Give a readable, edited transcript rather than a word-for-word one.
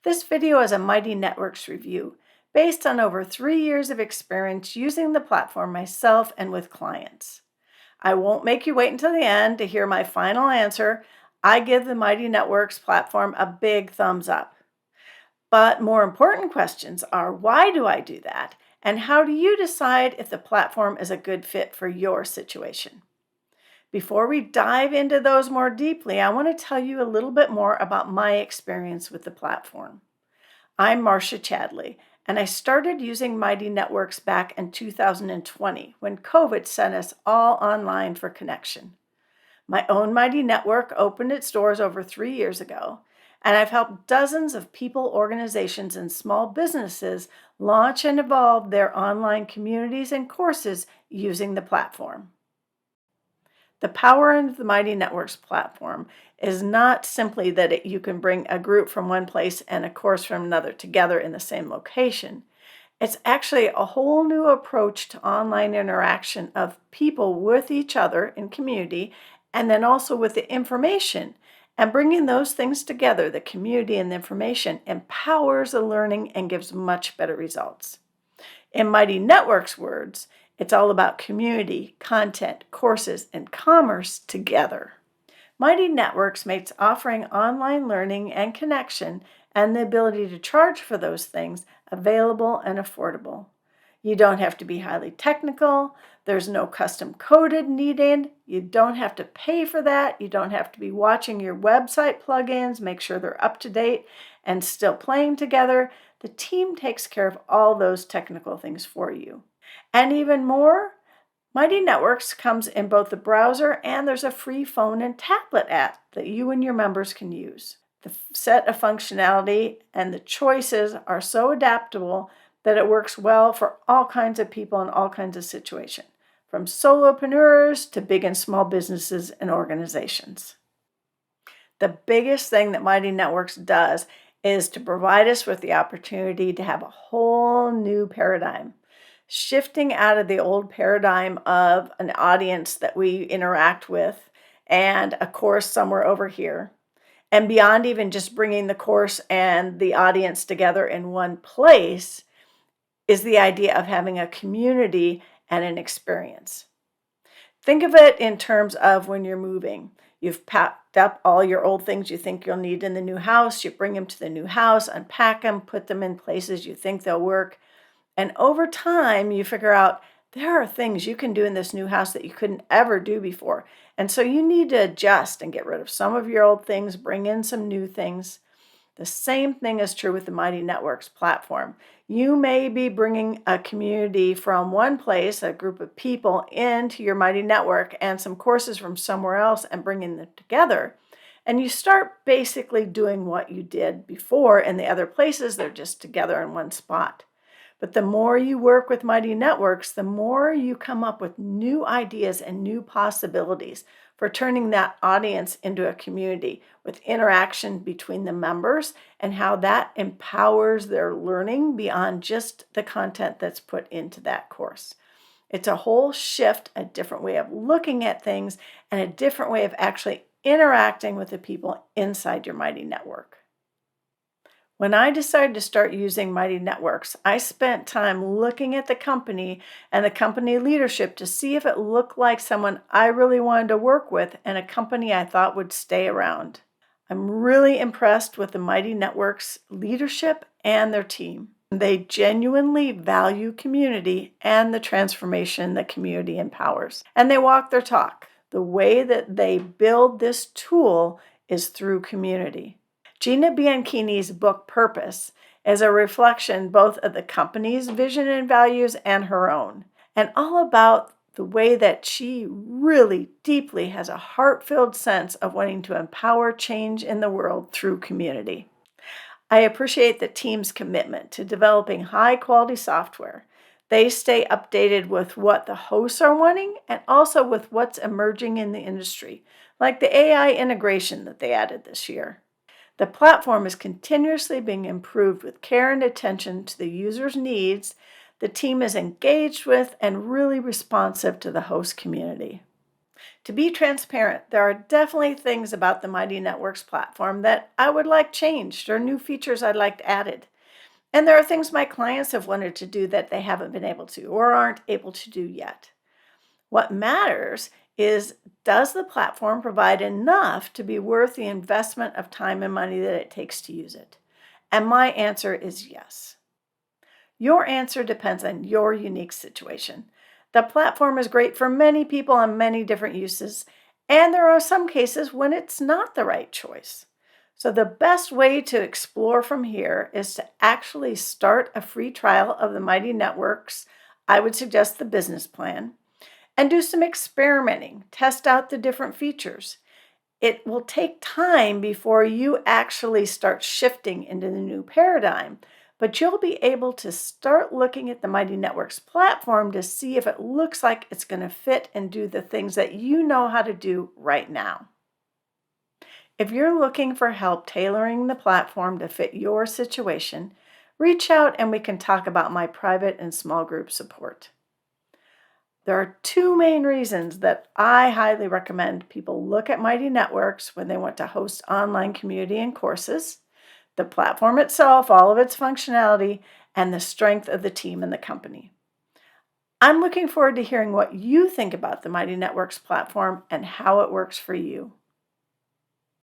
This video is a Mighty Networks review based on over 3 years of experience using the platform myself and with clients. I won't make you wait until the end to hear my final answer. I give the Mighty Networks platform a big thumbs up. But more important questions are, why do I do that? And how do you decide if the platform is a good fit for your situation? Before we dive into those more deeply, I want to tell you a little bit more about my experience with the platform. I'm Marcia Chadley, and I started using Mighty Networks back in 2020 when COVID sent us all online for connection. My own Mighty Network opened its doors over 3 years ago, and I've helped dozens of people, organizations, and small businesses launch and evolve their online communities and courses using the platform. The power of the Mighty Networks platform is not simply that you can bring a group from one place and a course from another together in the same location. It's actually a whole new approach to online interaction of people with each other in community, and then also with the information. And bringing those things together, the community and the information, empowers the learning and gives much better results. In Mighty Networks' words, it's all about community, content, courses, and commerce together. Mighty Networks makes offering online learning and connection and the ability to charge for those things available and affordable. You don't have to be highly technical. There's no custom coded needed. You don't have to pay for that. You don't have to be watching your website plugins, make sure they're up to date and still playing together. The team takes care of all those technical things for you. And even more, Mighty Networks comes in both the browser and there's a free phone and tablet app that you and your members can use. The set of functionality and the choices are so adaptable that it works well for all kinds of people in all kinds of situations, from solopreneurs to big and small businesses and organizations. The biggest thing that Mighty Networks does is to provide us with the opportunity to have a whole new paradigm. Shifting out of the old paradigm of an audience that we interact with and a course somewhere over here, and beyond even just bringing the course and the audience together in one place, is the idea of having a community and an experience. Think of it in terms of when you're moving. You've packed up all your old things you think you'll need in the new house. You bring them to the new house, unpack them, put them in places you think they'll work. And over time, you figure out there are things you can do in this new house that you couldn't ever do before. And so you need to adjust and get rid of some of your old things, bring in some new things. The same thing is true with the Mighty Networks platform. You may be bringing a community from one place, a group of people, into your Mighty Network and some courses from somewhere else and bringing them together. And you start basically doing what you did before in the other places. They're just together in one spot. But the more you work with Mighty Networks, the more you come up with new ideas and new possibilities for turning that audience into a community with interaction between the members and how that empowers their learning beyond just the content that's put into that course. It's a whole shift, a different way of looking at things, and a different way of actually interacting with the people inside your Mighty Network. When I decided to start using Mighty Networks, I spent time looking at the company and the company leadership to see if it looked like someone I really wanted to work with and a company I thought would stay around. I'm really impressed with the Mighty Networks leadership and their team. They genuinely value community and the transformation that community empowers. And they walk their talk. The way that they build this tool is through community. Gina Bianchini's book, Purpose, is a reflection both of the company's vision and values and her own, and all about the way that she really deeply has a heart-filled sense of wanting to empower change in the world through community. I appreciate the team's commitment to developing high-quality software. They stay updated with what the hosts are wanting and also with what's emerging in the industry, like the AI integration that they added this year. The platform is continuously being improved with care and attention to the user's needs. The team is engaged with and really responsive to the host community. To be transparent, there are definitely things about the Mighty Networks platform that I would like changed or new features I'd like added. And there are things my clients have wanted to do that they haven't been able to or aren't able to do yet. What matters is, does the platform provide enough to be worth the investment of time and money that it takes to use it? And my answer is yes. Your answer depends on your unique situation. The platform is great for many people on many different uses, and there are some cases when it's not the right choice. So, the best way to explore from here is to actually start a free trial of the Mighty Networks. I would suggest the business plan and do some experimenting, test out the different features. It will take time before you actually start shifting into the new paradigm, but you'll be able to start looking at the Mighty Networks platform to see if it looks like it's going to fit and do the things that you know how to do right now. If you're looking for help tailoring the platform to fit your situation, reach out and we can talk about my private and small group support. There are two main reasons that I highly recommend people look at Mighty Networks when they want to host online community and courses: the platform itself, all of its functionality, and the strength of the team and the company. I'm looking forward to hearing what you think about the Mighty Networks platform and how it works for you.